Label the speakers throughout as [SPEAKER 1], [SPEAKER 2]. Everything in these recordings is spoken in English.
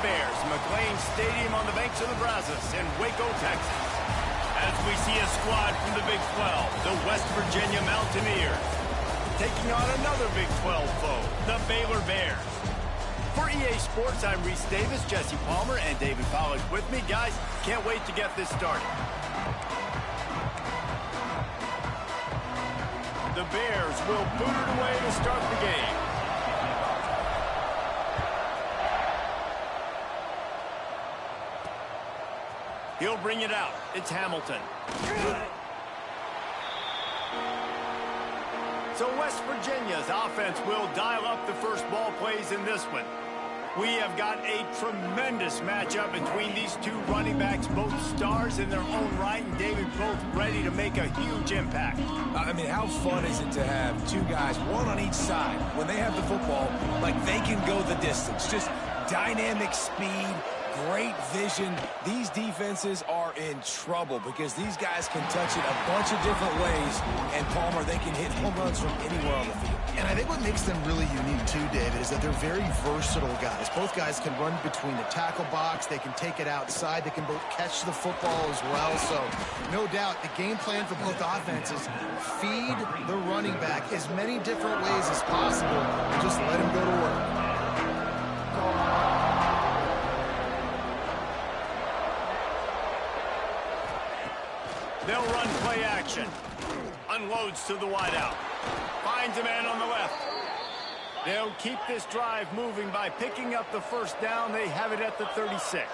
[SPEAKER 1] Bears, McLean Stadium on the banks of the Brazos in Waco, Texas. As we see a squad from the Big 12, the West Virginia Mountaineers, taking on another Big 12 foe, the Baylor Bears. For EA Sports, I'm Reese Davis, Jesse Palmer, and David Pollack with me. Guys, can't wait to get this started. The Bears will boot it away to start the game. He'll bring it out. It's Hamilton. So West Virginia's offense will dial up the first ball plays in this one. We have got a tremendous matchup between these two running backs, both stars in their own right, and David, both ready to make a huge impact.
[SPEAKER 2] I mean, how fun is it to have two guys, one on each side, when they have the football, like they can go the distance. Just dynamic speed, great vision. These defenses are in trouble because these guys can touch it a bunch of different ways, and Palmer, they can hit home runs from anywhere on the field.
[SPEAKER 3] And I think what makes them really unique too, David, is that they're very versatile guys. Both guys can run between the tackle box. They can take it outside. They can both catch the football as well. So no doubt the game plan for both offenses, feed the running back as many different ways as possible and just let him go to work.
[SPEAKER 1] They'll run play action. Unloads to the wideout. Finds a man on the left. They'll keep this drive moving by picking up the first down. They have it at the 36.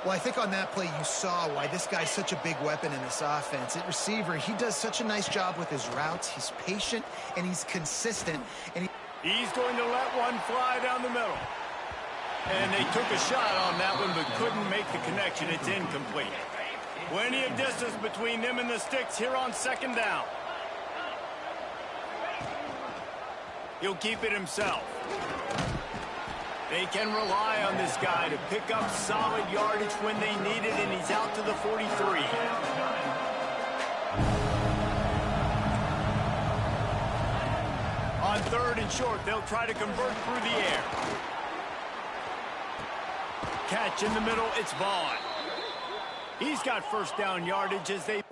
[SPEAKER 3] Well, I think on that play you saw why this guy's such a big weapon in this offense. At receiver, he does such a nice job with his routes. He's patient and he's consistent. And
[SPEAKER 1] he's going to let one fly down the middle. And they took a shot on that one but couldn't make the connection. It's incomplete. Plenty of distance between them and the sticks here on second down. He'll keep it himself. They can rely on this guy to pick up solid yardage when they need it, and he's out to the 43. On third and short, they'll try to convert through the air. Catch in the middle, it's Vaughn. He's got first down yardage as they...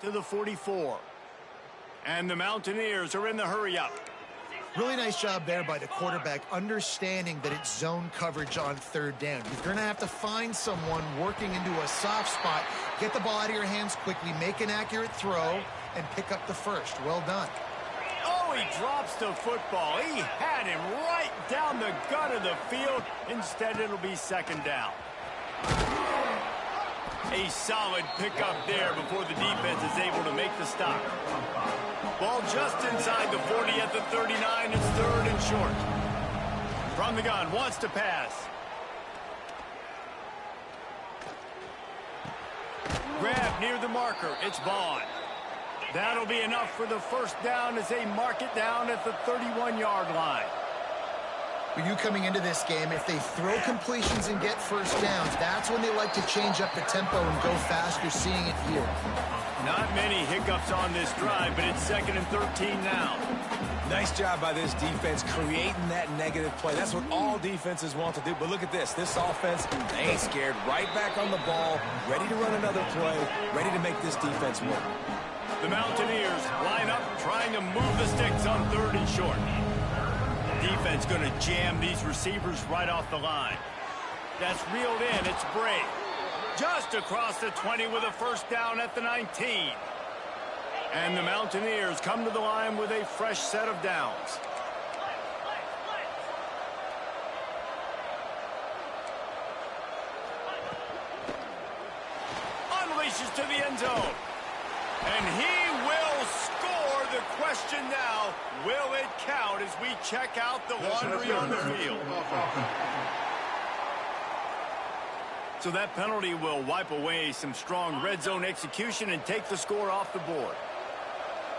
[SPEAKER 1] to the 44. And the Mountaineers are in the hurry-up.
[SPEAKER 3] Really nice job there by the quarterback, understanding that it's zone coverage on third down. You're going to have to find someone working into a soft spot, get the ball out of your hands quickly, make an accurate throw, and pick up the first. Well done.
[SPEAKER 1] Oh, he drops the football. He had him right down the gut of the field. Instead, it'll be second down. A solid pickup there before the defense is able to make the stop. Ball just inside the 40 at the 39. It's third and short. From the gun, wants to pass. Grab near the marker. It's Vaughn. That'll be enough for the first down as they mark it down at the 31-yard line.
[SPEAKER 3] For you coming into this game, if they throw completions and get first downs, that's when they like to change up the tempo and go fast. You're seeing it here.
[SPEAKER 1] Not many hiccups on this drive, but it's 2nd and 13 now.
[SPEAKER 2] Nice job by this defense creating that negative play. That's what all defenses want to do. But look at this. This offense, they ain't scared. Right back on the ball, ready to run another play, ready to make this defense work.
[SPEAKER 1] The Mountaineers line up, trying to move the sticks on 3rd and short. Defense going to jam these receivers right off the line. That's reeled in. It's Bray. Just across the 20 with a first down at the 19. And the Mountaineers come to the line with a fresh set of downs. Unleashes to the end zone. And he will score. The question now, will it count as we check out the laundry on the field? So that penalty will wipe away some strong red zone execution and take the score off the board.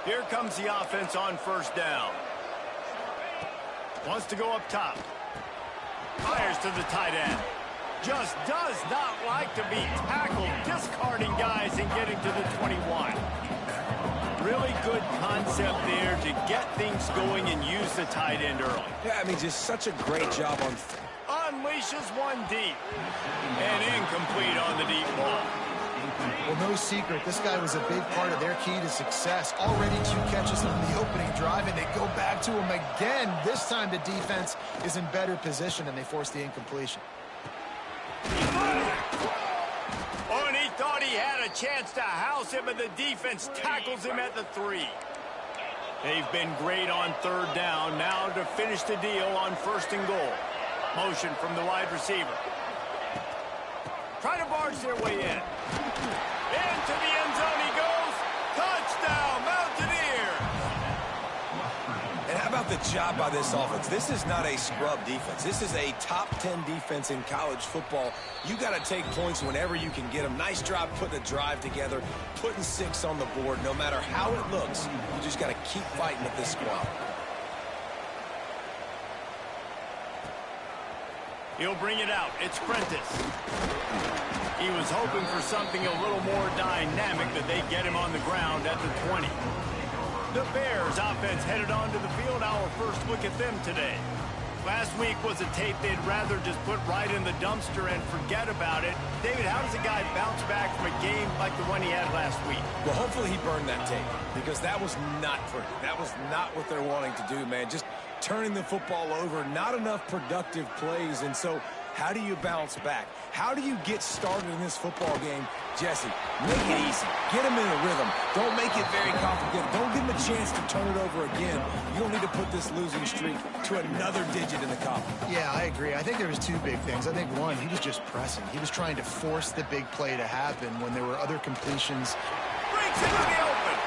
[SPEAKER 1] Here comes the offense on first down. Wants to go up top. Fires to the tight end. Just does not like to be tackled, discarding guys and getting to the 21. Really good concept there to get things going and use the tight end early.
[SPEAKER 2] Yeah, I mean, just such a great job on...
[SPEAKER 1] Unleashes one deep. And incomplete on the deep ball.
[SPEAKER 3] Well, no secret, this guy was a big part of their key to success. Already 2 catches on the opening drive, and they go back to him again. This time the defense is in better position, and they force the incompletion.
[SPEAKER 1] Oh, and he thought he had a chance to house him, but the defense tackles him at the 3. They've been great on 3rd down. Now to finish the deal on 1st and goal. Motion from the wide receiver. Trying to barge their way in. Into the end zone he goes. Touchdown, Mountaineers!
[SPEAKER 2] And how about the job by this offense? This is not a scrub defense. This is a top 10 defense in college football. You got to take points whenever you can get them. Nice job putting the drive together, putting 6 on the board. No matter how it looks, you just got to keep fighting with this squad.
[SPEAKER 1] He'll bring it out. It's Prentice. He was hoping for something a little more dynamic, but they get him on the ground at the 20. The Bears offense headed onto the field. Our first look at them today. Last week was a tape they'd rather just put right in the dumpster and forget about it. David, how does a guy bounce back from a game like the one he had last week?
[SPEAKER 2] Well, hopefully he burned that tape, because that was not pretty. That was not what they're wanting to do, man. Just turning the football over, not enough productive plays. And so how do you bounce back? How do you get started in this football game? Jesse, make it easy. Get them in a rhythm. Don't make it very complicated. Don't give them a chance to turn it over again. You don't need to put this losing streak to another digit in the column.
[SPEAKER 3] Yeah, I agree. I think there was 2 big things. I think one, he was just pressing. He was trying to force the big play to happen when there were other completions.
[SPEAKER 1] Breaks into the open.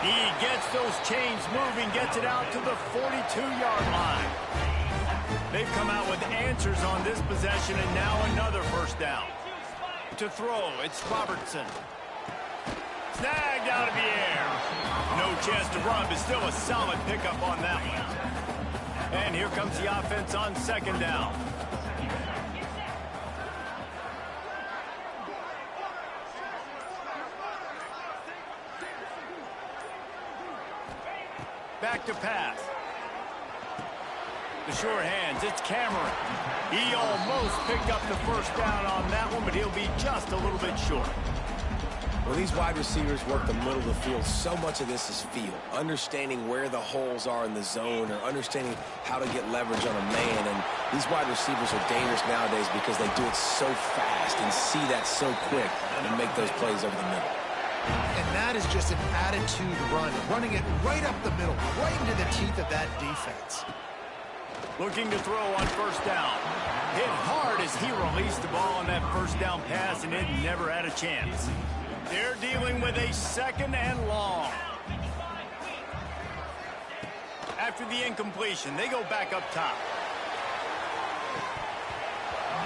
[SPEAKER 1] He gets those chains moving, gets it out to the 42-yard line. They've come out with answers on this possession, and now another first down. To throw, it's Robertson. Snagged out of the air. No chance to run, but still a solid pickup on that one. And here comes the offense on 2nd down. Back to pass. The sure hands, it's Cameron. He almost picked up the first down on that one, but he'll be just a little bit short.
[SPEAKER 2] When these wide receivers work the middle of the field, so much of this is feel. Understanding where the holes are in the zone, or understanding how to get leverage on a man. And these wide receivers are dangerous nowadays because they do it so fast and see that so quick and make those plays over the middle.
[SPEAKER 3] And that is just an attitude run, running it right up the middle, right into the teeth of that defense.
[SPEAKER 1] Looking to throw on first down. Hit hard as he released the ball on that first down pass, and it never had a chance. They're dealing with a second and long. After the incompletion, they go back up top.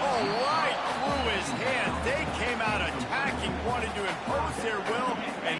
[SPEAKER 1] Oh, right through his hands. They came out attacking, wanted to impose their will, and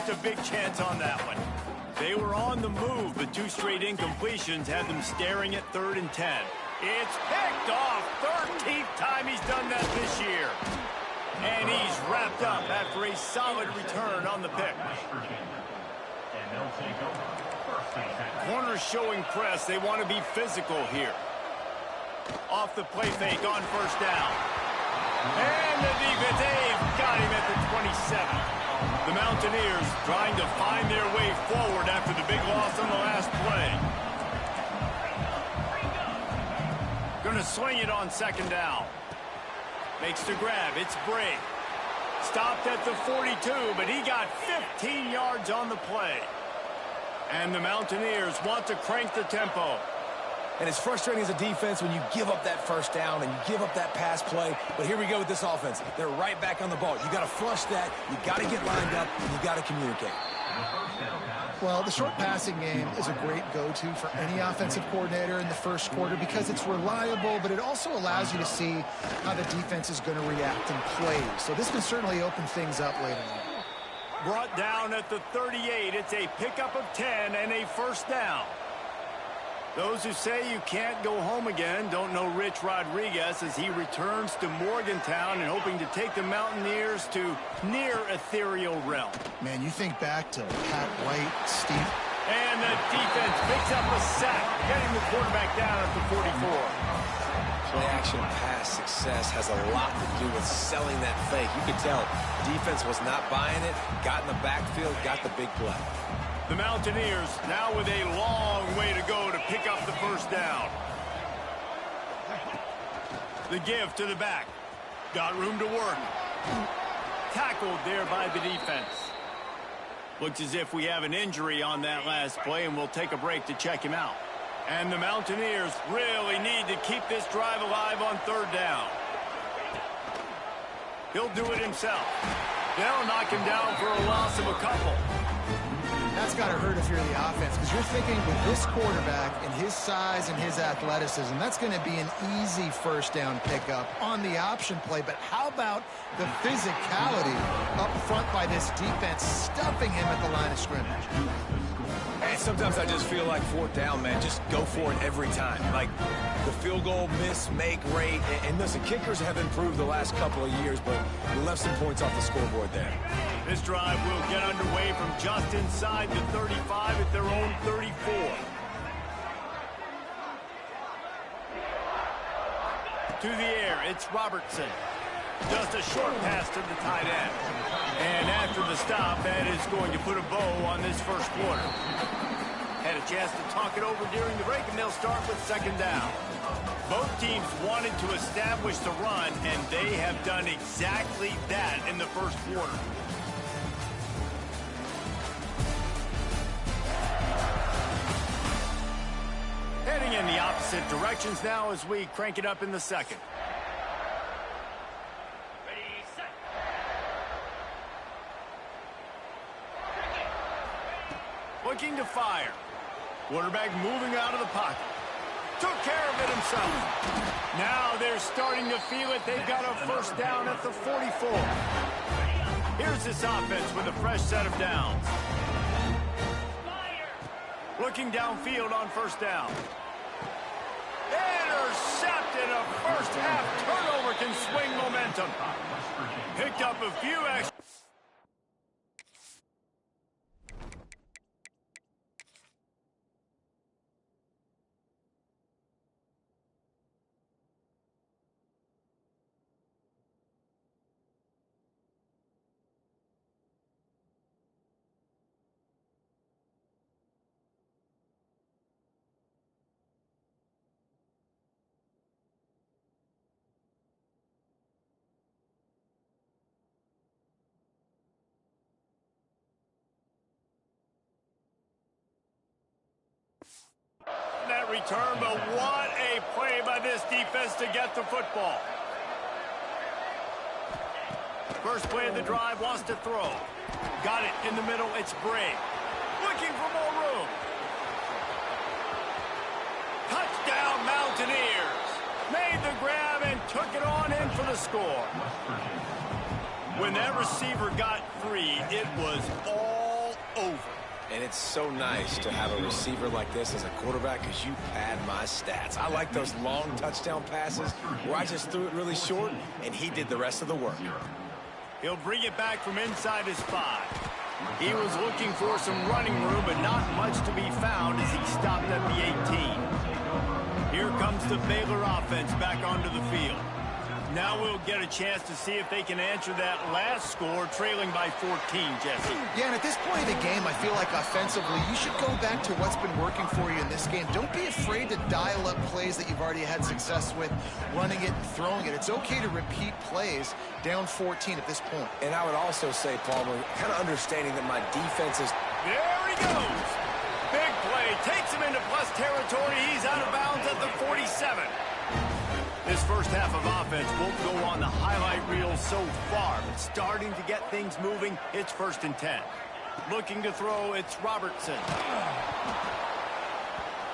[SPEAKER 1] just a big chance on that one. They were on the move, but two straight incompletions had them staring at 3rd and 10. It's picked off. 13th time he's done that this year. And he's wrapped up after a solid return on the pick. Corners showing press. They want to be physical here. Off the play fake on first down. And the defense, they've got him at the 27. The Mountaineers trying to find their way forward after the big loss on the last play. Going to swing it on second down. Makes the grab. It's Bray. Stopped at the 42, but he got 15 yards on the play. And the Mountaineers want to crank the tempo.
[SPEAKER 2] And it's frustrating as a defense when you give up that first down and you give up that pass play. But here we go with this offense. They're right back on the ball. You got to flush that. You got to get lined up. And you got to communicate.
[SPEAKER 3] Well, the short passing game is a great go-to for any offensive coordinator in the first quarter because it's reliable, but it also allows you to see how the defense is going to react and play. So this can certainly open things up later on.
[SPEAKER 1] Brought down at the 38. It's a pickup of 10 and a first down. Those who say you can't go home again don't know Rich Rodriguez as he returns to Morgantown and hoping to take the Mountaineers to near ethereal realm.
[SPEAKER 3] Man, you think back to Pat White, Steve.
[SPEAKER 1] And the defense picks up a sack, getting the quarterback down at the 44.
[SPEAKER 2] Play-action pass success has a lot to do with selling that fake. You could tell defense was not buying it, got in the backfield, got the big play.
[SPEAKER 1] The Mountaineers now with a long way to go to pick up the first down. The give to the back. Got room to work. Tackled there by the defense. Looks as if we have an injury on that last play, and we'll take a break to check him out. And the Mountaineers really need to keep this drive alive on third down. He'll do it himself. They'll knock him down for a loss of a couple.
[SPEAKER 3] That's got to hurt if you're the offense because you're thinking with this quarterback and his size and his athleticism, that's going to be an easy first down pickup on the option play. But how about the physicality up front by this defense stuffing him at the line of scrimmage?
[SPEAKER 2] And sometimes I just feel like fourth down, man, just go for it every time. Like the field goal miss, make rate. And listen, kickers have improved the last couple of years, but we left some points off the scoreboard there.
[SPEAKER 1] This drive will get underway from just inside the 35 at their own 34. To the air, it's Robertson. Just a short pass to the tight end. And after the stop, that is going to put a bow on this first quarter. Had a chance to talk it over during the break, and they'll start with second down. Both teams wanted to establish the run, and they have done exactly that in the first quarter. Heading in the opposite directions now as we crank it up in the second. Ready, set. Looking to fire. Quarterback moving out of the pocket. Took care of it himself. Now they're starting to feel it. They've got a first down at the 44. Here's this offense with a fresh set of downs. Looking downfield on first down. Intercepted. A first half turnover can swing momentum. Picked up a few extra. That return, but what a play by this defense to get the football. First play of the drive, wants to throw. Got it in the middle, it's Bray. Looking for more room. Touchdown, Mountaineers. Made the grab and took it on in for the score. When that receiver got free, it was all over.
[SPEAKER 2] And it's so nice to have a receiver like this as a quarterback because you pad my stats. I like those long touchdown passes where I just threw it really short, and he did the rest of the work.
[SPEAKER 1] He'll bring it back from inside his 5. He was looking for some running room, but not much to be found as he stopped at the 18. Here comes the Baylor offense back onto the field. Now we'll get a chance to see if they can answer that last score, trailing by 14, Jesse.
[SPEAKER 3] Yeah, and at this point of the game, I feel like offensively, you should go back to what's been working for you in this game. Don't be afraid to dial up plays that you've already had success with, running it and throwing it. It's okay to repeat plays down 14 at this point.
[SPEAKER 2] And I would also say, Palmer, kind of understanding that my defense is...
[SPEAKER 1] There he goes. Big play. Takes him into plus territory. He's out of bounds at the 47. This first half of offense won't go on the highlight reel so far, but starting to get things moving. It's 1st and 10. Looking to throw, it's Robertson.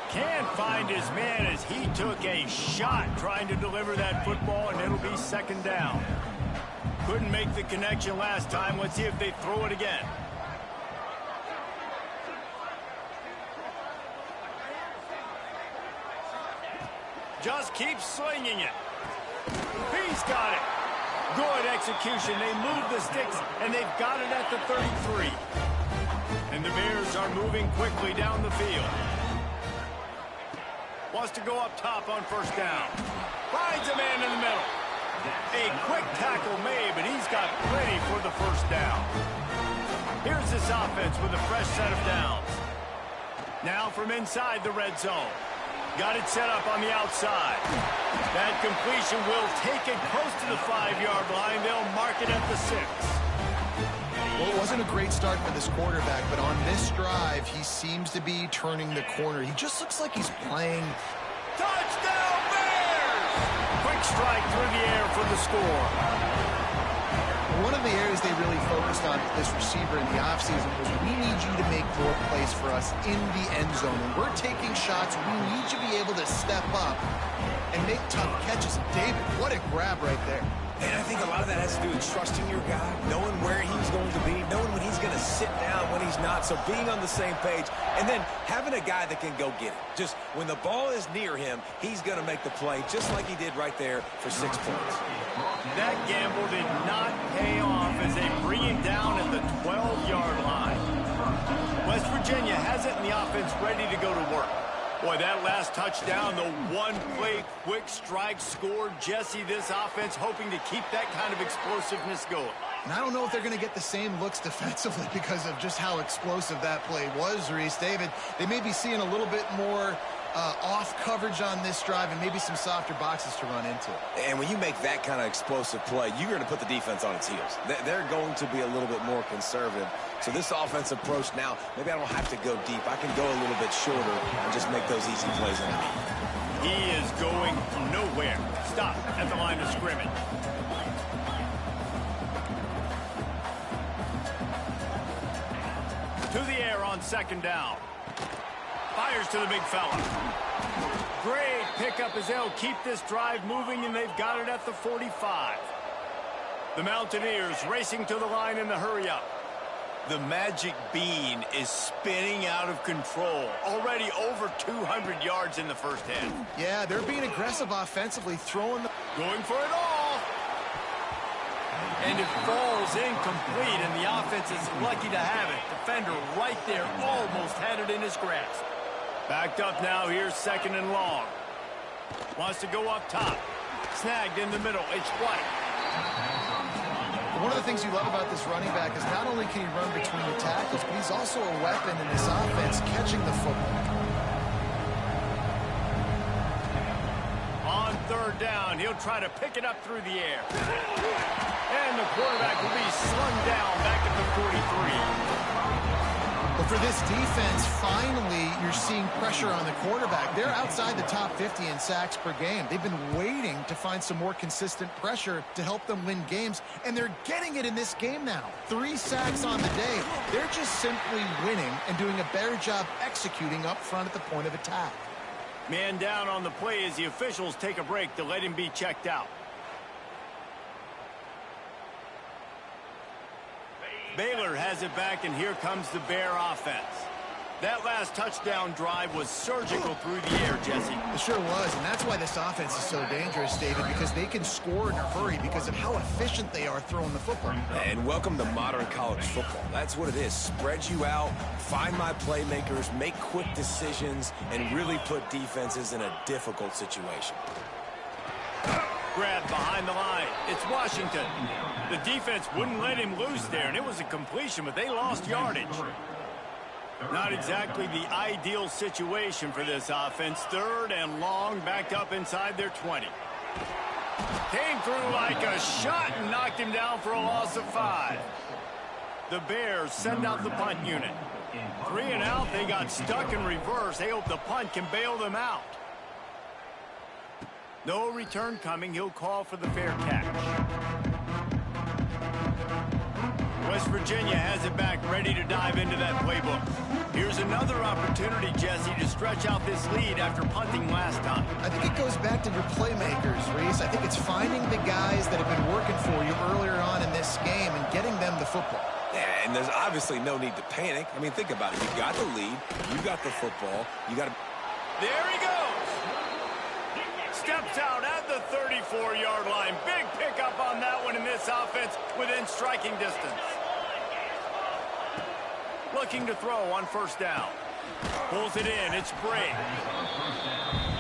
[SPEAKER 1] Can't find his man as he took a shot trying to deliver that football, and it'll be 2nd down. Couldn't make the connection last time. Let's see if they throw it again. Just keeps slinging it. He's got it. Good execution. They move the sticks, and they've got it at the 33. And the Bears are moving quickly down the field. Wants to go up top on 1st down. Finds a man in the middle. A quick tackle made, but he's got plenty for the 1st down. Here's this offense with a fresh set of downs. Now from inside the red zone. Got it set up on the outside. That completion will take it close to the 5-yard line. They'll mark it at the 6.
[SPEAKER 3] Well, it wasn't a great start for this quarterback, but on this drive, he seems to be turning the corner. He just looks like he's playing.
[SPEAKER 1] Touchdown, Bears! Quick strike through the air for the score.
[SPEAKER 3] One of the areas they really focused on with this receiver in the offseason was we need you to make more plays for us in the end zone. When we're taking shots, we need you to be able to step up and make tough catches. David, what a grab right there.
[SPEAKER 2] And I think a lot of that has to do with trusting your guy, knowing where he's going to be, knowing when he's going to sit down, when he's not, so being on the same page, and then having a guy that can go get it. Just when the ball is near him, he's going to make the play, just like he did right there for 6 points.
[SPEAKER 1] That gamble did not pay off as they bring it down at the 12-yard line. West Virginia has it in the offense ready to go to work. Boy, that last touchdown, the one-play quick strike scored. Jesse, this offense hoping to keep that kind of explosiveness going.
[SPEAKER 3] And I don't know if they're going to get the same looks defensively because of just how explosive that play was, Reese. David, they may be seeing a little bit more off coverage on this drive and maybe some softer boxes to run into.
[SPEAKER 2] And when you make that kind of explosive play, you're going to put the defense on its heels. They're going to be a little bit more conservative. So this offensive approach now, maybe I don't have to go deep. I can go a little bit shorter and just make those easy plays underneath.
[SPEAKER 1] He is going nowhere. Stop at the line of scrimmage. To the air on second down. Fires to the big fella. Great pickup as they'll keep this drive moving, and they've got it at the 45. The Mountaineers racing to the line in the hurry-up. The magic bean is spinning out of control. Already over 200 yards in the first half.
[SPEAKER 3] Yeah, they're being aggressive offensively, throwing the...
[SPEAKER 1] Going for it all. And it falls incomplete, and the offense is lucky to have it. Defender right there almost had it in his grasp. Backed up now, here's second and long. Wants to go up top. Snagged in the middle, it's White.
[SPEAKER 3] One of the things you love about this running back is not only can he run between the tackles, but he's also a weapon in this offense, catching the football.
[SPEAKER 1] On third down, he'll try to pick it up through the air. And the quarterback will be slung down back at the 43.
[SPEAKER 3] But for this defense, finally, you're seeing pressure on the quarterback. They're outside the top 50 in sacks per game. They've been waiting to find some more consistent pressure to help them win games, and they're getting it in this game now. 3 sacks on the day. They're just simply winning and doing a better job executing up front at the point of attack.
[SPEAKER 1] Man down on the play as the officials take a break to let him be checked out. Baylor has it back, and here comes the Bear offense. That last touchdown drive was surgical through the air, Jesse.
[SPEAKER 3] It sure was, and that's why this offense is so dangerous, David, because they can score in a hurry because of how efficient they are throwing the football.
[SPEAKER 2] And welcome to modern college football. That's what it is. Spread you out, find my playmakers, make quick decisions, and really put defenses in a difficult situation.
[SPEAKER 1] Grab behind the line. It's Washington. The defense wouldn't let him loose there, and it was a completion, but they lost yardage. Not exactly the ideal situation for this offense. Third and long, backed up inside their 20. Came through like a shot and knocked him down for a loss of 5. The Bears send out the punt unit. 3 and out, they got stuck in reverse. They hope the punt can bail them out. No return coming. He'll call for the fair catch. West Virginia has it back, ready to dive into that playbook. Here's another opportunity, Jesse, to stretch out this lead after punting last time.
[SPEAKER 3] I think it goes back to your playmakers, Reese. I think it's finding the guys that have been working for you earlier on in this game and getting them the football.
[SPEAKER 2] Yeah, and there's obviously no need to panic. I mean, think about it. You got the lead. You got the football. You got to...
[SPEAKER 1] There he goes. Steps out at the 34-yard line. Big pickup on that one in this offense within striking distance. Looking to throw on first down. Pulls it in. It's Bray.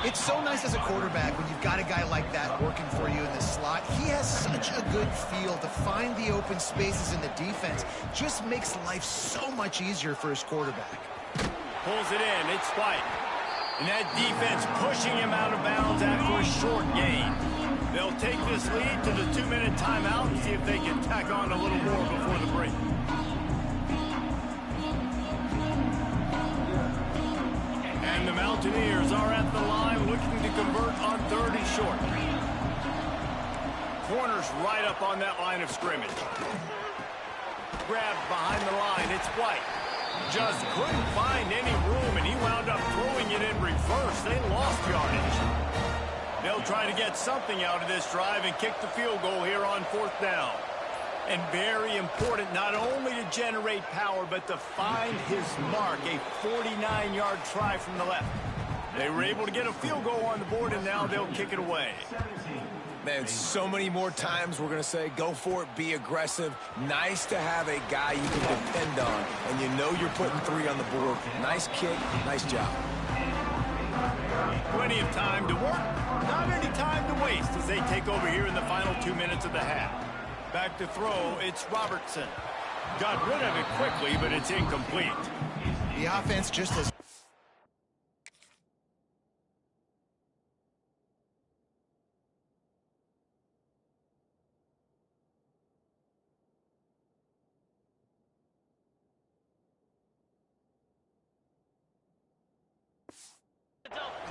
[SPEAKER 3] It's so nice as a quarterback when you've got a guy like that working for you in the slot. He has such a good feel to find the open spaces in the defense. Just makes life so much easier for his quarterback.
[SPEAKER 1] Pulls it in. It's White. And that defense pushing him out of bounds after a short gain. They'll take this lead to the 2-minute timeout and see if they can tack on a little more before the break. And the Mountaineers are at the line looking to convert on 3rd and short. Corners right up on that line of scrimmage. Grabbed behind the line. It's White. Just couldn't find any room, and he wound up throwing it in reverse. They lost yardage. They'll try to get something out of this drive and kick the field goal here on 4th down. And very important not only to generate power, but to find his mark, a 49-yard try from the left. They were able to get a field goal on the board, and now they'll kick it away.
[SPEAKER 2] Man, so many more times we're going to say, go for it, be aggressive. Nice to have a guy you can depend on, and you know you're putting 3 on the board. Nice kick, nice job.
[SPEAKER 1] Plenty of time to work, not any time to waste as they take over here in the final 2 minutes of the half. Back to throw, it's Robertson. Got rid of it quickly, but it's incomplete.
[SPEAKER 3] The offense just as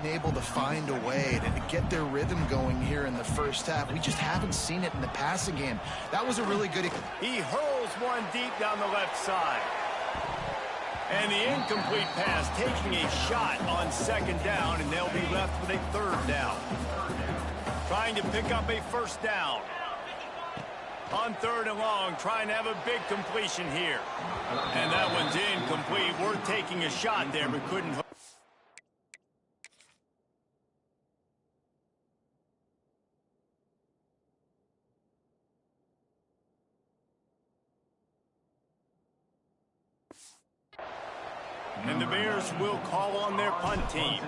[SPEAKER 3] been able to find a way to get their rhythm going here in the first half. We just haven't seen it in the passing game. That was a really good...
[SPEAKER 1] He hurls one deep down the left side. And the incomplete pass taking a shot on second down, and they'll be left with a third down. Trying to pick up a first down. On third and long, trying to have a big completion here. And that one's incomplete. We're taking a shot there, but couldn't... And the Bears will call on their punt team.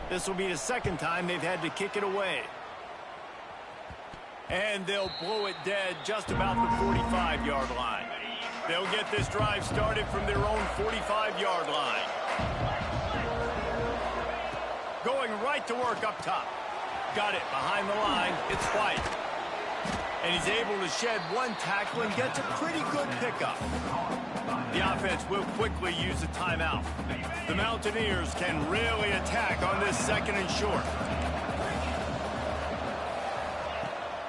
[SPEAKER 1] This will be the second time they've had to kick it away. And they'll blow it dead just about the 45-yard line. They'll get this drive started from their own 45-yard line. Going right to work up top. Got it behind the line. It's White. And he's able to shed one tackle and gets a pretty good pickup. The offense will quickly use a timeout. The Mountaineers can really attack on this second and short.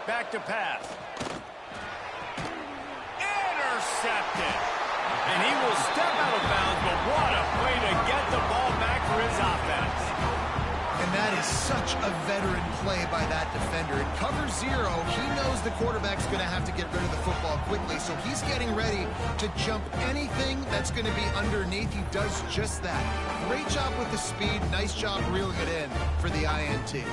[SPEAKER 1] Back to pass. Intercepted. And he will step out of bounds, but what a play to get the ball back for his offense.
[SPEAKER 3] And that is such a veteran play by that defender. In cover zero, he knows the quarterback's going to have to get rid of the football quickly, so he's getting ready to jump anything that's going to be underneath. He does just that. Great job with the speed. Nice job reeling it in for the INT.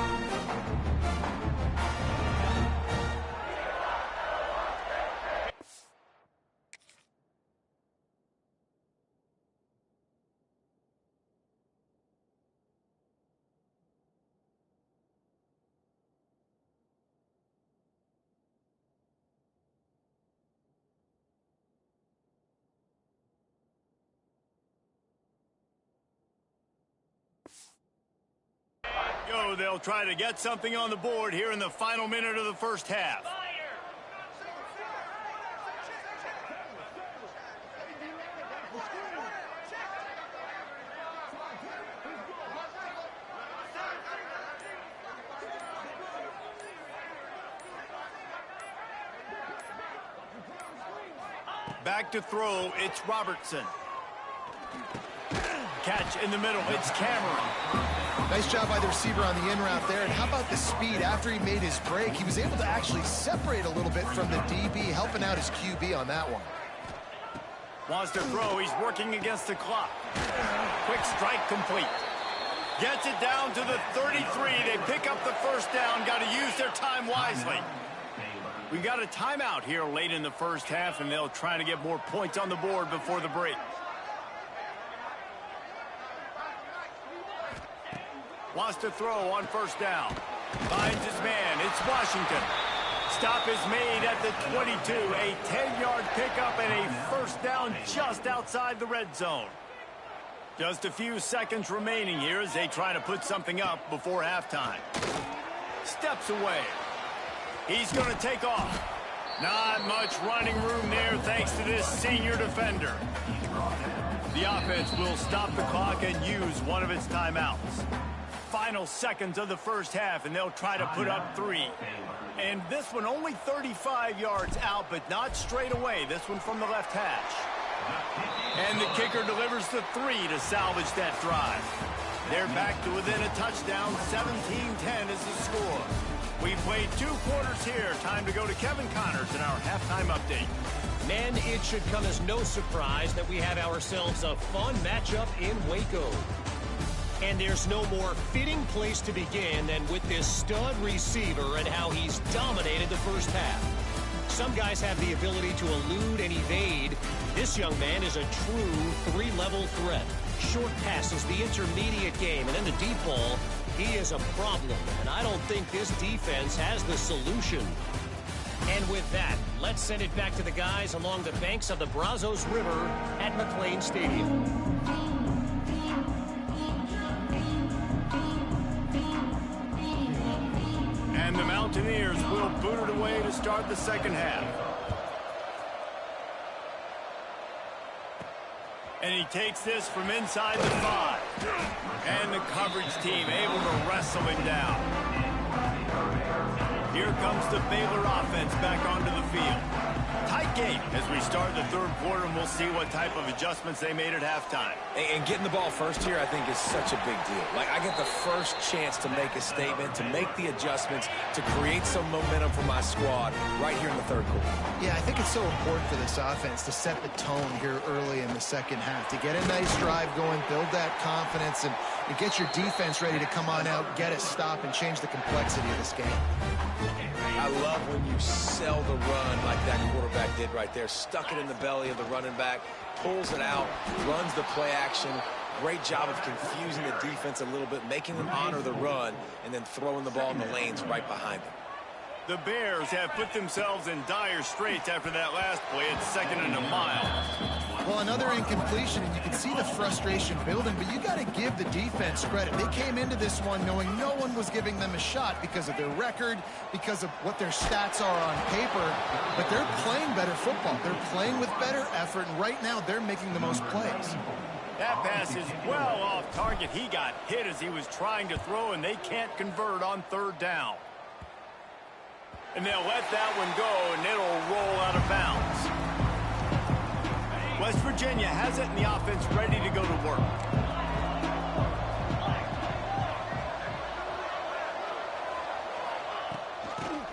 [SPEAKER 1] They'll try to get something on the board here in the final minute of the first half. Back to throw, it's Robertson. Catch in the middle, it's Cameron.
[SPEAKER 3] Nice job by the receiver on the in route there. And how about the speed? After he made his break, he was able to actually separate a little bit from the DB, helping out his QB on that one.
[SPEAKER 1] Wants to throw. He's working against the clock. Quick strike complete. Gets it down to the 33. They pick up the first down. Got to use their time wisely. We got a timeout here late in the first half, and they'll try to get more points on the board before the break. Wants to throw on first down. Finds his man. It's Washington. Stop is made at the 22. A 10-yard pickup and a first down just outside the red zone. Just a few seconds remaining here as they try to put something up before halftime. Steps away. He's going to take off. Not much running room there thanks to this senior defender. The offense will stop the clock and use one of its timeouts. Final seconds of the first half, and they'll try to put up 3. And this one only 35 yards out, but not straight away. This one from the left hash. And the kicker delivers the 3 to salvage that drive. They're back to within a touchdown. 17-10 is the score. We played 2 quarters here. Time to go to Kevin Connors in our halftime update.
[SPEAKER 4] Men, it should come as no surprise that we have ourselves a fun matchup in Waco. And there's no more fitting place to begin than with this stud receiver and how he's dominated the first half. Some guys have the ability to elude and evade. This young man is a true 3-level threat. Short passes, the intermediate game, and then the deep ball, he is a problem. And I don't think this defense has the solution. And with that, let's send it back to the guys along the banks of the Brazos River at McLean Stadium.
[SPEAKER 1] And the Mountaineers will boot it away to start the second half. And he takes this from inside the 5. And the coverage team able to wrestle him down. Here comes the Baylor offense back onto the field. Tight game as we start the third quarter, and we'll see what type of adjustments they made at halftime.
[SPEAKER 2] And getting the ball first here, I think, is such a big deal. Like, I get the first chance to make a statement, to make the adjustments, to create some momentum for my squad right here in the third quarter.
[SPEAKER 3] Yeah, I think it's so important for this offense to set the tone here early in the second half, to get a nice drive going, build that confidence, and get your defense ready to come on out, get a stop, and change the complexity of this game.
[SPEAKER 2] I love when you sell the run like that quarterback did right there. Stuck it in the belly of the running back, pulls it out, runs the play action. Great job of confusing the defense a little bit, making them honor the run, and then throwing the ball in the lanes right behind them.
[SPEAKER 1] The Bears have put themselves in dire straits after that last play. It's 2nd and a mile.
[SPEAKER 3] Well, another incompletion, and you can see the frustration building, but you got to give the defense credit. They came into this one knowing no one was giving them a shot because of their record, because of what their stats are on paper, but they're playing better football. They're playing with better effort, and right now they're making the most plays.
[SPEAKER 1] That pass is well off target. He got hit as he was trying to throw, and they can't convert on 3rd down. And they'll let that one go, and it'll roll out of bounds. West Virginia has it, and the offense ready to go to work.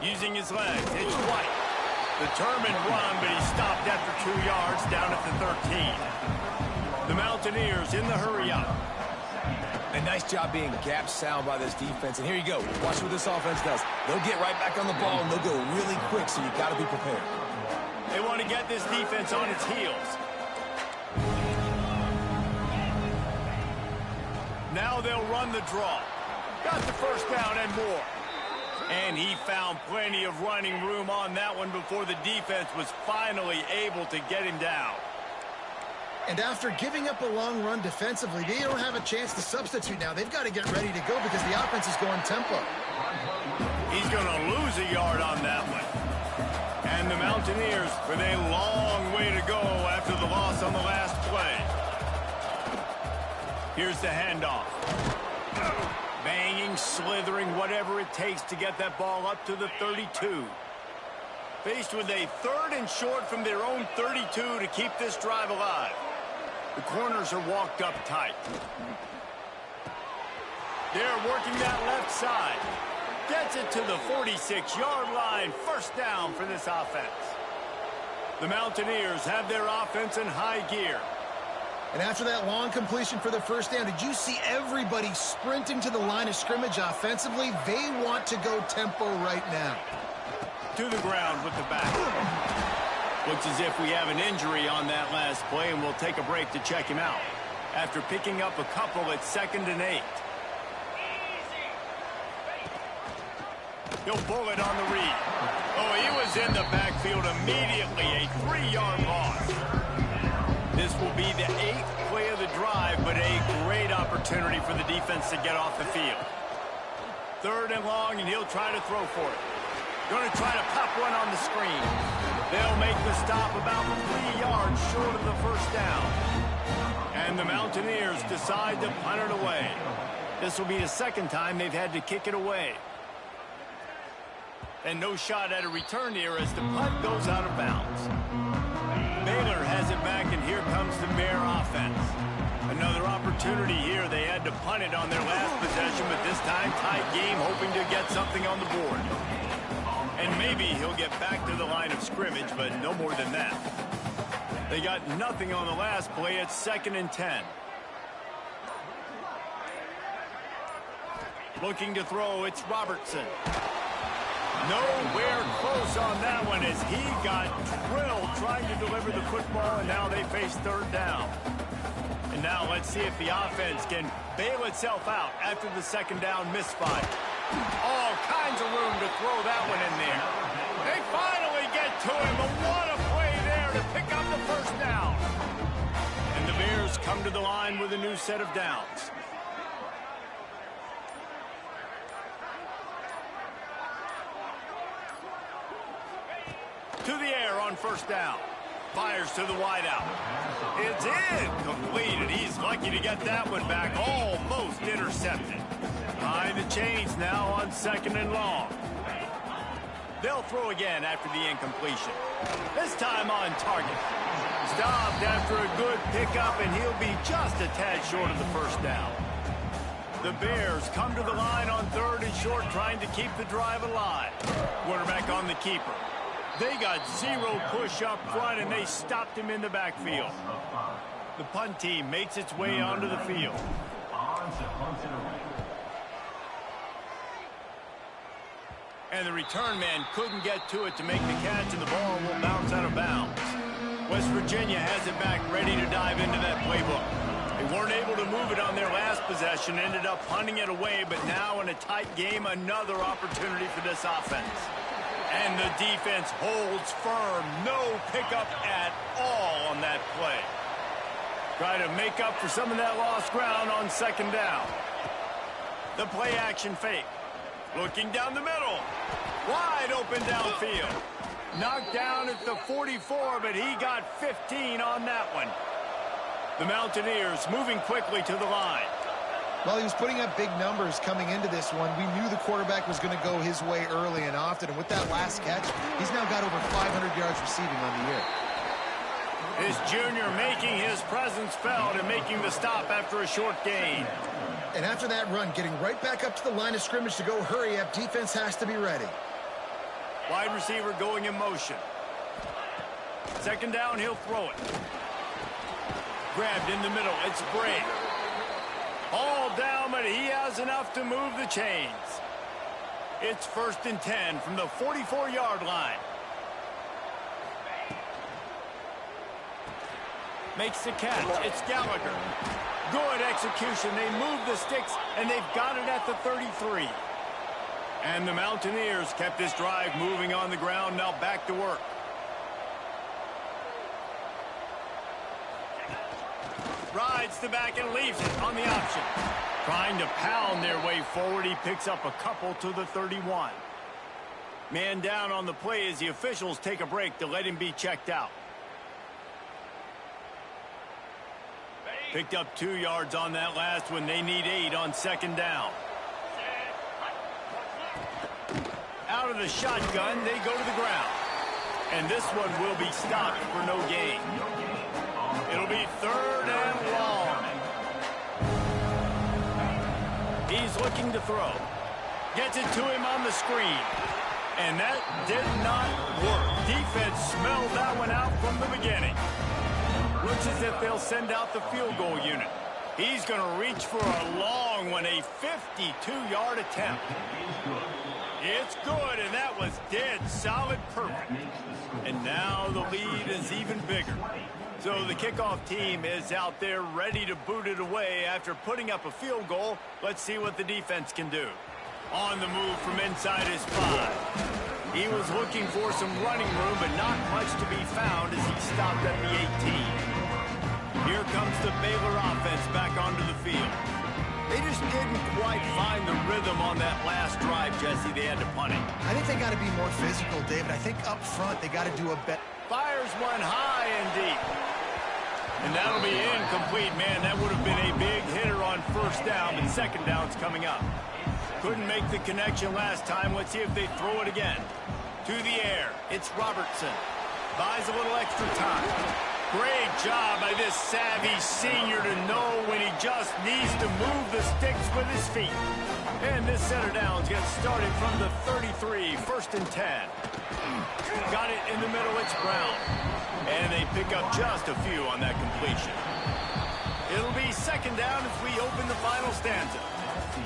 [SPEAKER 1] Using his legs, it's White. Determined run, but he stopped after 2 yards down at the 13. The Mountaineers in the hurry-up.
[SPEAKER 2] A nice job being gap sound by this defense. And here you go. Watch what this offense does. They'll get right back on the ball, and they'll go really quick, so you got to be prepared.
[SPEAKER 1] They want to get this defense on its heels. Now they'll run the draw. Got the first down and more. And he found plenty of running room on that one before the defense was finally able to get him down.
[SPEAKER 3] And after giving up a long run defensively, they don't have a chance to substitute now. They've got to get ready to go because the offense is going tempo.
[SPEAKER 1] He's going to lose a yard on that one. And the Mountaineers with a long way to go after the loss on the last play. Here's the handoff. Banging, slithering, whatever it takes to get that ball up to the 32. Faced with a 3rd and short from their own 32 to keep this drive alive. The corners are walked up tight. They're working that left side. Gets it to the 46-yard line. First down for this offense. The Mountaineers have their offense in high gear.
[SPEAKER 3] And after that long completion for the first down, did you see everybody sprinting to the line of scrimmage offensively? They want to go tempo right now.
[SPEAKER 1] To the ground with the back. Looks as if we have an injury on that last play, and we'll take a break to check him out. After picking up a couple at 2nd and 8. He'll pull it on the read. Oh, he was in the backfield immediately. A 3-yard loss. This will be the 8th play of the drive, but a great opportunity for the defense to get off the field. 3rd and long, and he'll try to throw for it. Going to try to pop one on the screen. They'll make the stop about 3 yards short of the first down. And the Mountaineers decide to punt it away. This will be the 2nd time they've had to kick it away. And no shot at a return here as the punt goes out of bounds. Baylor has it back, and here comes the Bear offense. Another opportunity here. They had to punt it on their last possession, but this time tight game, hoping to get something on the board. And maybe he'll get back to the line of scrimmage, but no more than that. They got nothing on the last play. It's 2nd and 10. Looking to throw, it's Robertson. Nowhere close on that one as he got drilled trying to deliver the football, and now they face 3rd down. And now let's see if the offense can bail itself out after the 2nd down misfire. All kinds of room to throw that one in there. They finally get to him, but what a play there to pick up the first down. And the Bears come to the line with a new set of downs. To the air on first down. Fires to the wideout. It's incomplete, and he's lucky to get that one back. Almost intercepted. Behind the chains now on 2nd and long. They'll throw again after the incompletion. This time on target. Stopped after a good pickup, and he'll be just a tad short of the first down. The Bears come to the line on 3rd and short, trying to keep the drive alive. Quarterback on the keeper. They got 0 push up front, and they stopped him in the backfield. The punt team makes its way onto the field. And the return man couldn't get to it to make the catch, and the ball will bounce out of bounds. West Virginia has it back, ready to dive into that playbook. They weren't able to move it on their last possession, ended up punting it away, but now in a tight game, another opportunity for this offense. And the defense holds firm. No pickup at all on that play. Try to make up for some of that lost ground on 2nd down. The play action fake. Looking down the middle. Wide open downfield. Knocked down at the 44, but he got 15 on that one. The Mountaineers moving quickly to the line.
[SPEAKER 3] Well, he was putting up big numbers coming into this one. We knew the quarterback was going to go his way early and often, and with that last catch, he's now got over 500 yards receiving on the year.
[SPEAKER 1] This junior making his presence felt and making the stop after a short gain.
[SPEAKER 3] And after that run, getting right back up to the line of scrimmage to go hurry up, defense has to be ready.
[SPEAKER 1] Wide receiver going in motion. 2nd down, he'll throw it. Grabbed in the middle, it's Bray. All down, but he has enough to move the chains. It's 1st and 10 from the 44-yard line. Makes the catch. It's Gallagher. Good execution. They move the sticks, and they've got it at the 33. And the Mountaineers kept this drive moving on the ground. Now back to work. Rides the back and leaves it on the option. Trying to pound their way forward. He picks up a couple to the 31. Man down on the play as the officials take a break to let him be checked out. Picked up 2 yards on that last one. They need 8 on 2nd down. Out of the shotgun, they go to the ground. And this one will be stopped for no gain. It'll be 3rd and long. He's looking to throw. Gets it to him on the screen. And that did not work. Defense smelled that one out from the beginning. Looks as if they'll send out the field goal unit. He's going to reach for a long one, a 52-yard attempt. It's good, and that was dead solid perfect. And now the lead is even bigger. So the kickoff team is out there ready to boot it away after putting up a field goal. Let's see what the defense can do. On the move from inside his 5. He was looking for some running room, but not much to be found as he stopped at the 18. Here comes the Baylor offense back onto the field. They just didn't quite find the rhythm on that last drive, Jesse. They had to punt it.
[SPEAKER 3] I think they got to be more physical, David. I think up front they got to do a better.
[SPEAKER 1] Fires one high and deep. And that'll be incomplete, man. That would have been a big hitter on 1st down, but 2nd down's coming up. Couldn't make the connection last time. Let's see if they throw it again. To the air. It's Robertson. Buys a little extra time. Great job by this savvy senior to know when he just needs to move the sticks with his feet. And this set of downs gets started from the 33, 1st and 10. Got it in the middle, it's Brown. And they pick up just a few on that completion. It'll be 2nd down as we open the final stanza.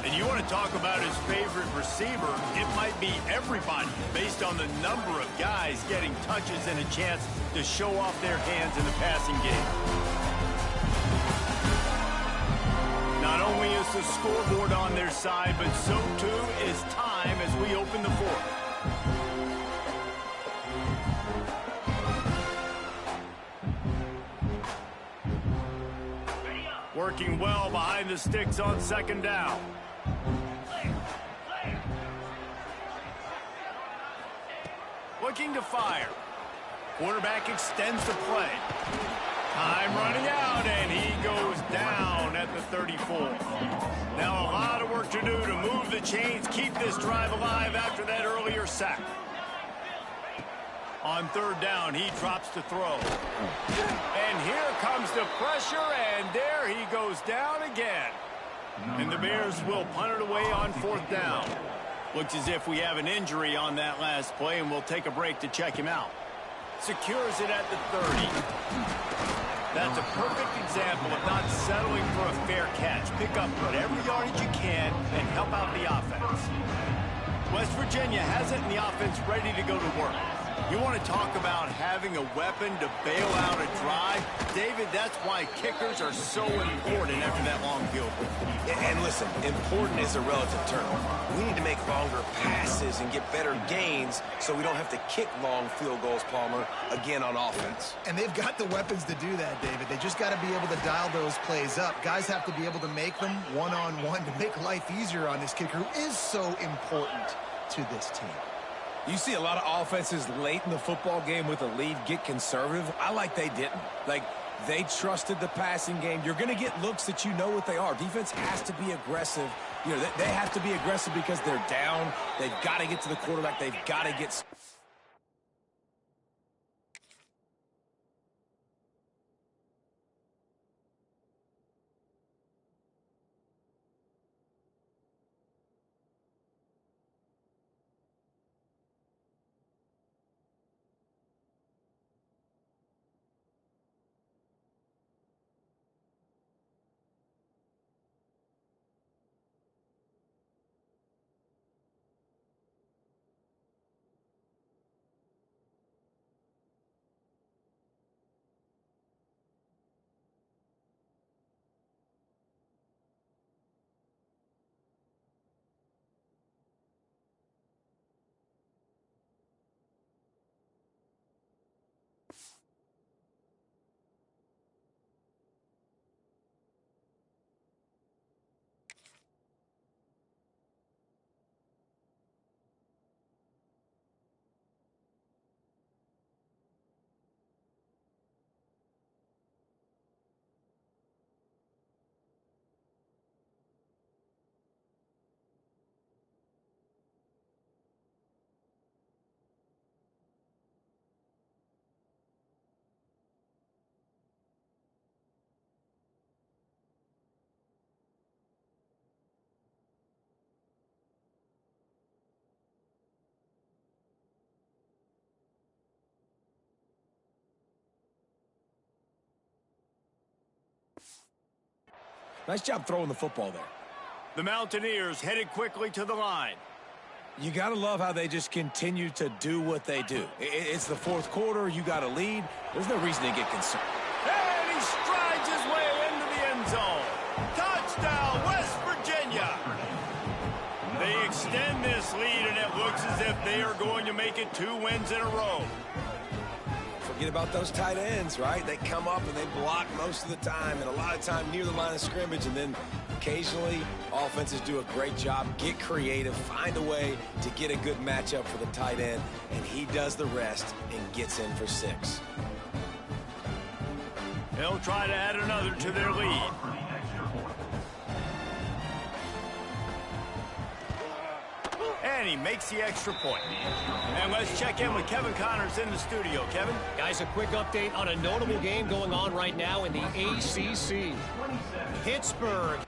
[SPEAKER 1] And you want to talk about his favorite receiver, it might be everybody based on the number of guys getting touches and a chance to show off their hands in the passing game. Not only is the scoreboard on their side, but so too is time as we open the 4th. Working well behind the sticks on 2nd down. Looking to fire. Quarterback extends the play. Time running out, and he goes down at the 34. Now a lot of work to do to move the chains, keep this drive alive after that earlier sack. On third down, he drops to throw. And here comes the pressure, and there he goes down again. And the Bears will punt it away on fourth down. Looks as if we have an injury on that last play, and we'll take a break to check him out. Secures it at the 30. That's a perfect example of not settling for a fair catch. Pick up whatever yardage you can and help out the offense. West Virginia has it, and the offense ready to go to work. You want to talk about having a weapon to bail out a drive? David, that's why kickers are so important after that long field goal.
[SPEAKER 2] And listen, important is a relative term. We need to make longer passes and get better gains so we don't have to kick long field goals, Palmer, again on offense.
[SPEAKER 3] And they've got the weapons to do that, David. They just got to be able to dial those plays up. Guys have to be able to make them one-on-one to make life easier on this kicker who is so important to this team.
[SPEAKER 2] You see a lot of offenses late in the football game with a lead get conservative. I like they didn't. Like, they trusted the passing game. You're going to get looks that you know what they are. Defense has to be aggressive. You know, they have to be aggressive because they're down. They've got to get to the quarterback. They've got to get... Nice job throwing the football there.
[SPEAKER 1] The Mountaineers headed quickly to the line.
[SPEAKER 2] You got to love how they just continue to do what they do. It's the fourth quarter. You got a lead. There's no reason to get concerned.
[SPEAKER 1] And he strides his way into the end zone. Touchdown, West Virginia. They extend this lead, and it looks as if they are going to make it 2 wins in a row.
[SPEAKER 2] Forget about those tight ends, right? They come up and they block most of the time, and a lot of time near the line of scrimmage, and then occasionally offenses do a great job, get creative, find a way to get a good matchup for the tight end, and he does the rest and gets in for 6.
[SPEAKER 1] They'll try to add another to their lead. And he makes the extra point. And let's check in with Kevin Connors in the studio. Kevin?
[SPEAKER 4] Guys, a quick update on a notable game going on right now in the ACC. Pittsburgh.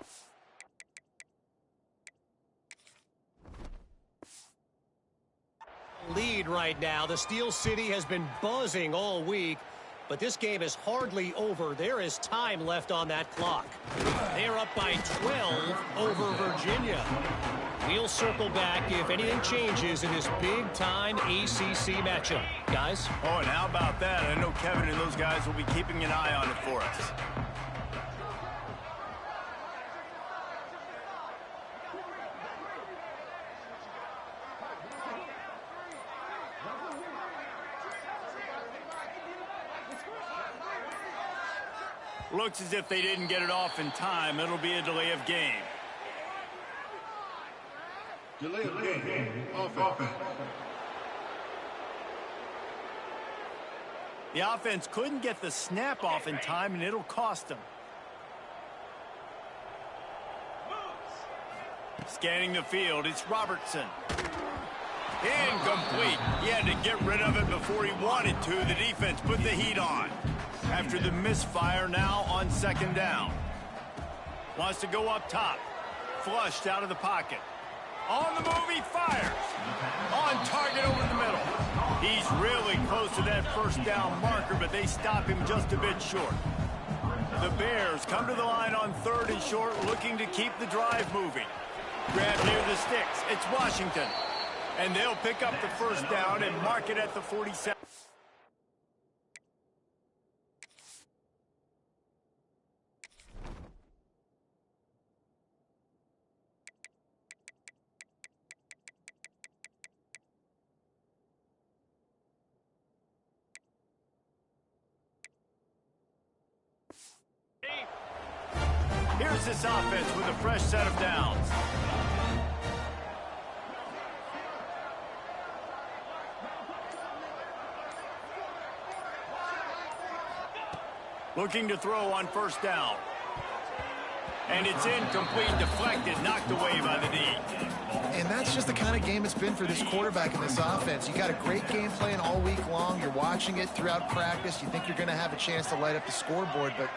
[SPEAKER 4] Lead right now. The Steel City has been buzzing all week, but this game is hardly over. There is time left on that clock. They're up by 12 over Virginia. We'll circle back if anything changes in this big-time ACC matchup. Guys?
[SPEAKER 1] Oh, and how about that? I know Kevin and those guys will be keeping an eye on it for us. Looks as if they didn't get it off in time. It'll be a delay of game.
[SPEAKER 5] Delay of game. Offense.
[SPEAKER 1] The offense couldn't get the snap off in time, and it'll cost them. Scanning the field, it's Robertson. Incomplete. He had to get rid of it before he wanted to. The defense put the heat on. After the misfire, now on second down. Wants to go up top. Flushed out of the pocket. On the move, he fires. On target over the middle. He's really close to that first down marker, but they stop him just a bit short. The Bears come to the line on third and short, looking to keep the drive moving. Grab near the sticks. It's Washington. And they'll pick up the first down and mark it at the 47. Here's this offense with a fresh set of downs. Looking to throw on first down. And it's incomplete, deflected, knocked away by the D.
[SPEAKER 3] And that's just the kind of game it's been for this quarterback in this offense. You got a great game plan all week long. You're watching it throughout practice. You think you're going to have a chance to light up the scoreboard, but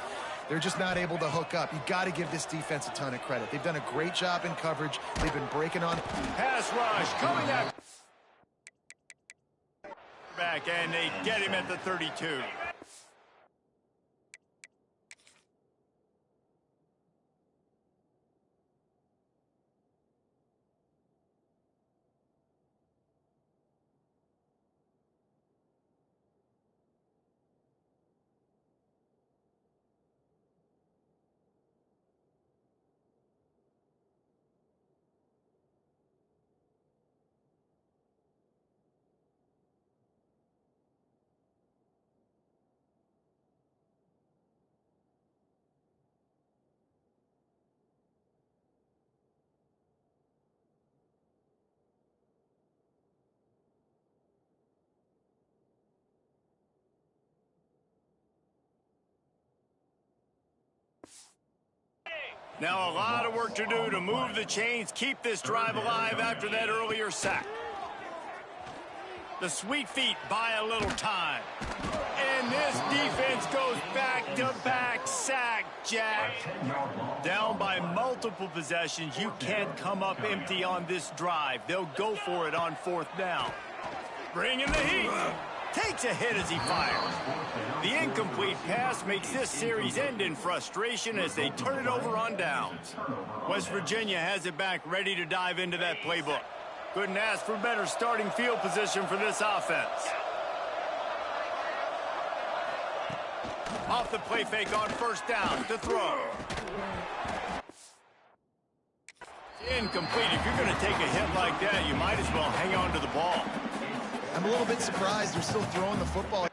[SPEAKER 3] they're just not able to hook up. You got to give this defense a ton of credit. They've done a great job in coverage. They've been breaking on.
[SPEAKER 1] Pass rush coming up. Back, and they get him at the 32. Now a lot of work to do to move the chains, keep this drive alive after that earlier sack. The sweet feet buy a little time. And this defense goes back-to-back sack, Jack. Down by multiple possessions, you can't come up empty on this drive. They'll go for it on fourth down. Bringing the heat. Takes a hit as he fires. The incomplete pass makes this series end in frustration as they turn it over on downs. West Virginia has it back, ready to dive into that playbook. Couldn't ask for better starting field position for this offense. Off the play fake on first down to throw. Incomplete. If you're going to take a hit like that, you might as well hang on to the ball.
[SPEAKER 3] I'm a little bit surprised they're still throwing the football.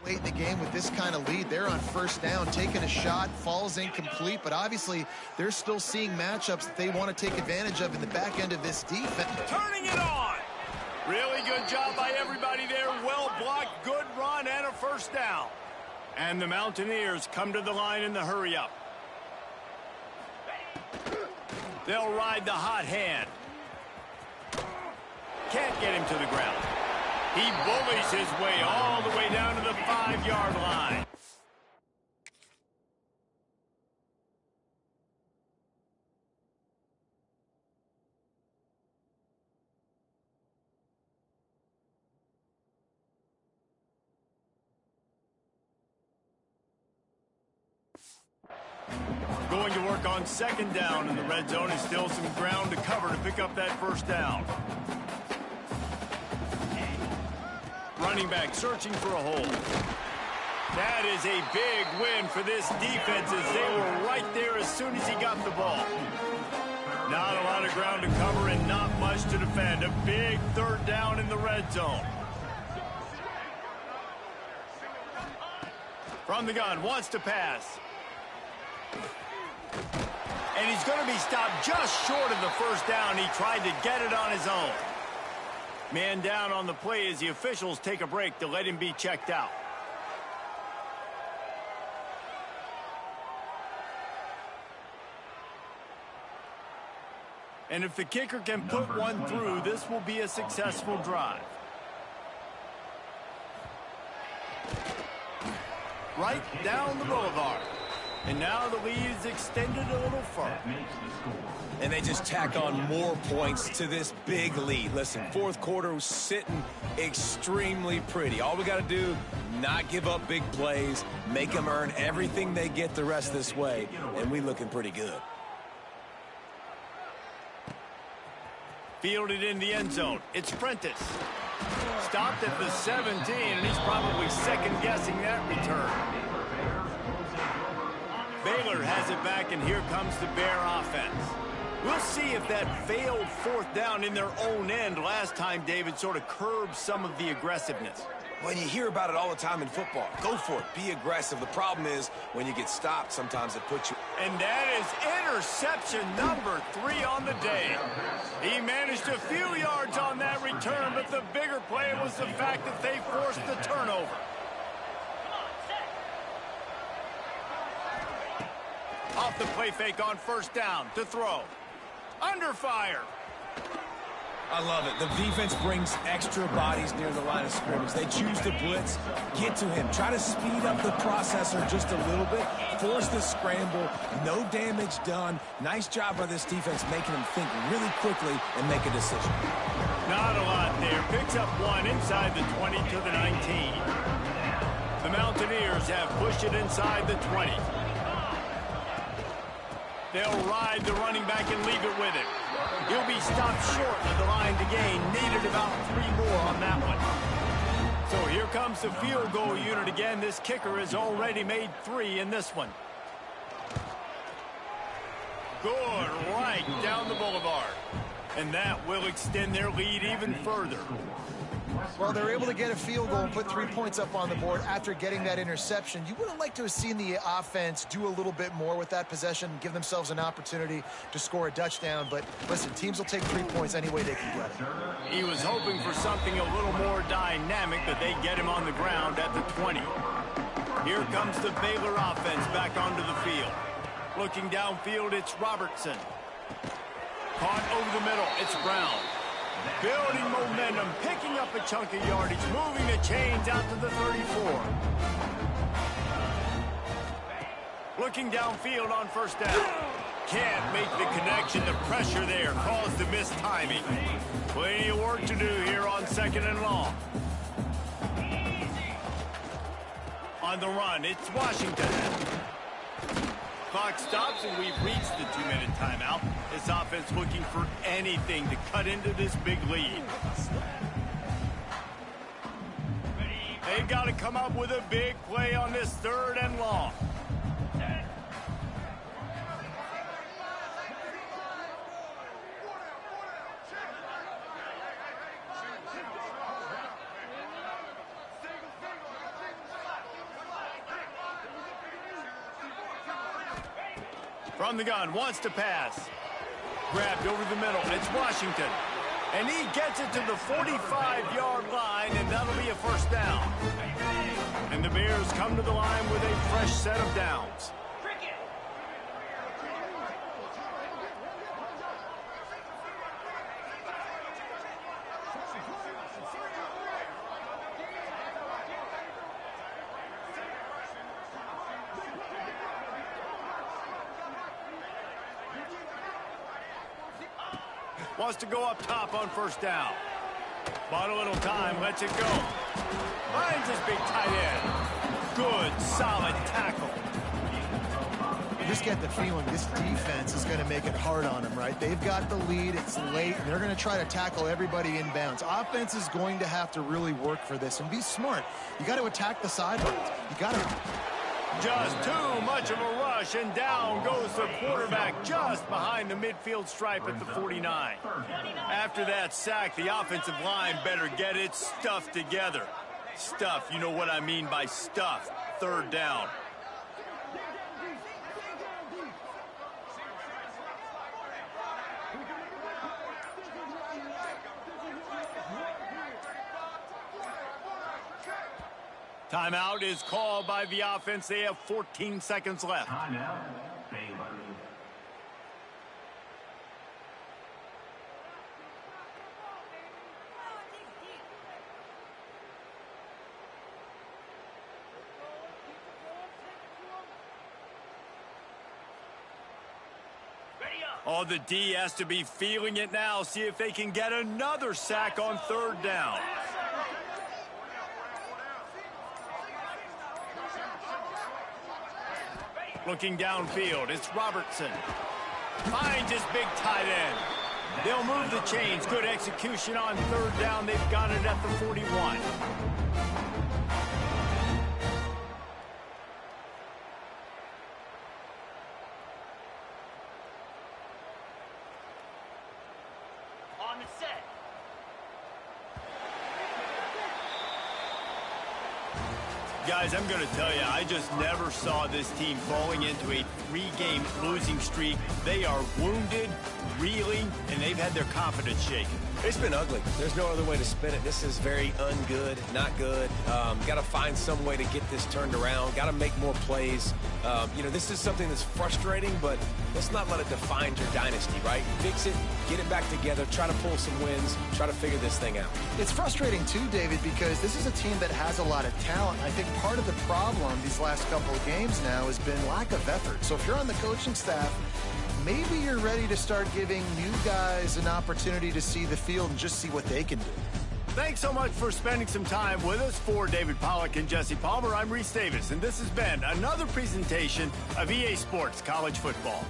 [SPEAKER 3] Late in the game with this kind of lead, they're on first down, taking a shot, falls incomplete, but obviously they're still seeing matchups that they want to take advantage of in the back end of this defense.
[SPEAKER 1] Turning it on. Really good job by everybody there. Well blocked, good run, and a first down. And the Mountaineers come to the line in the hurry-up. They'll ride the hot hand. Can't get him to the ground. He bullies his way all the way down to the 5-yard line. Going to work on second down in the red zone, and still some ground to cover to pick up that first down. Running back searching for a hole. That is a big win for this defense as they were right there as soon as he got the ball. Not a lot of ground to cover and not much to defend. A big third down in the red zone. From the gun, wants to pass. And he's going to be stopped just short of the first down. He tried to get it on his own. Man down on the play as the officials take a break to let him be checked out. And if the kicker can put one through, this will be a successful drive. Right down the boulevard. And now the lead is extended a little further.
[SPEAKER 2] And they just tack on more points to this big lead. Listen, fourth quarter was sitting extremely pretty. All we got to do, not give up big plays, make them earn everything they get the rest of this way, and we looking pretty good.
[SPEAKER 1] Fielded in the end zone. It's Prentice. Stopped at the 17, and he's probably second-guessing that return. Baylor has it back, and here comes the Bear offense. We'll see if that failed fourth down in their own end last time, David, sort of curbed some of the aggressiveness.
[SPEAKER 2] When you hear about it all the time in football, go for it. Be aggressive. The problem is when you get stopped, sometimes it puts you.
[SPEAKER 1] And that is interception number 3 on the day. He managed a few yards on that return, but the bigger play was the fact that they forced the turnover. Off the play fake on first down to throw. Under fire.
[SPEAKER 2] I love it. The defense brings extra bodies near the line of scrimmage. They choose to blitz, get to him, try to speed up the processor just a little bit, force the scramble, no damage done. Nice job by this defense making him think really quickly and make a decision.
[SPEAKER 1] Not a lot there. Picks up one inside the 20 to the 19. The Mountaineers have pushed it inside the 20. They'll ride the running back and leave it with him. He'll be stopped short of the line to gain. Needed about 3 more on that one. So here comes the field goal unit again. This kicker has already made 3 in this one. Good, right down the boulevard. And that will extend their lead even further.
[SPEAKER 3] Well, they're able to get a field goal and put 3 points up on the board after getting that interception. You would have liked to have seen the offense do a little bit more with that possession, give themselves an opportunity to score a touchdown. But listen, teams will take 3 points any way they can get it.
[SPEAKER 1] He was hoping for something a little more dynamic, but they get him on the ground at the 20. Here comes the Baylor offense back onto the field. Looking downfield, it's Robertson. Caught over the middle, it's Brown. Building momentum, picking up a chunk of yardage, moving the chains out to the 34. Looking downfield on first down. Can't make the connection. The pressure there caused the missed timing. Plenty of work to do here on second and long. On the run, it's Washington. Clock stops, and we've reached the 2-minute timeout. This offense looking for anything to cut into this big lead. They've got to come up with a big play on this third and long. From the gun, wants to pass. Grabbed over the middle. It's Washington. And he gets it to the 45-yard line, and that'll be a first down. And the Bears come to the line with a fresh set of downs. Wants to go up top on first down. Bought a little time, lets it go. Finds his big tight end. Good, solid tackle.
[SPEAKER 3] You just get the feeling this defense is going to make it hard on them, right? They've got the lead, it's late, and they're going to try to tackle everybody inbounds. Offense is going to have to really work for this and be smart. You got to attack the sidelines. You got to...
[SPEAKER 1] Just too much of a rush, and down goes the quarterback just behind the midfield stripe at the 49. After that sack, the offensive line better get its stuff together. Stuff, you know what I mean by stuff. Third down. Timeout is called by the offense. They have 14 seconds left.
[SPEAKER 5] Timeout, Baylor.
[SPEAKER 1] Oh, the D has to be feeling it now. See if they can get another sack on third down. Looking downfield, it's Robertson. Finds his big tight end. They'll move the chains. Good execution on third down. They've got it at the 41. On the set. Guys, I'm going to tell you, I just never saw this team falling into a three-game losing streak. They are wounded, reeling, and they've had their confidence shaken.
[SPEAKER 6] It's been ugly. There's no other way to spin it. This is very ungood, not good. Got to find some way to get this turned around. Got to make more plays. You know, this is something that's frustrating, but let's not let it define your dynasty, right? Fix it, get it back together, try to pull some wins, try to figure this thing out.
[SPEAKER 3] It's frustrating too, David, because this is a team that has a lot of talent. I think part of the problem these last couple of games now has been lack of effort. So if you're on the coaching staff, maybe you're ready to start giving new guys an opportunity to see the field and just see what they can do.
[SPEAKER 1] Thanks so much for spending some time with us. For David Pollack and Jesse Palmer, I'm Reese Davis, and this has been another presentation of EA Sports College Football.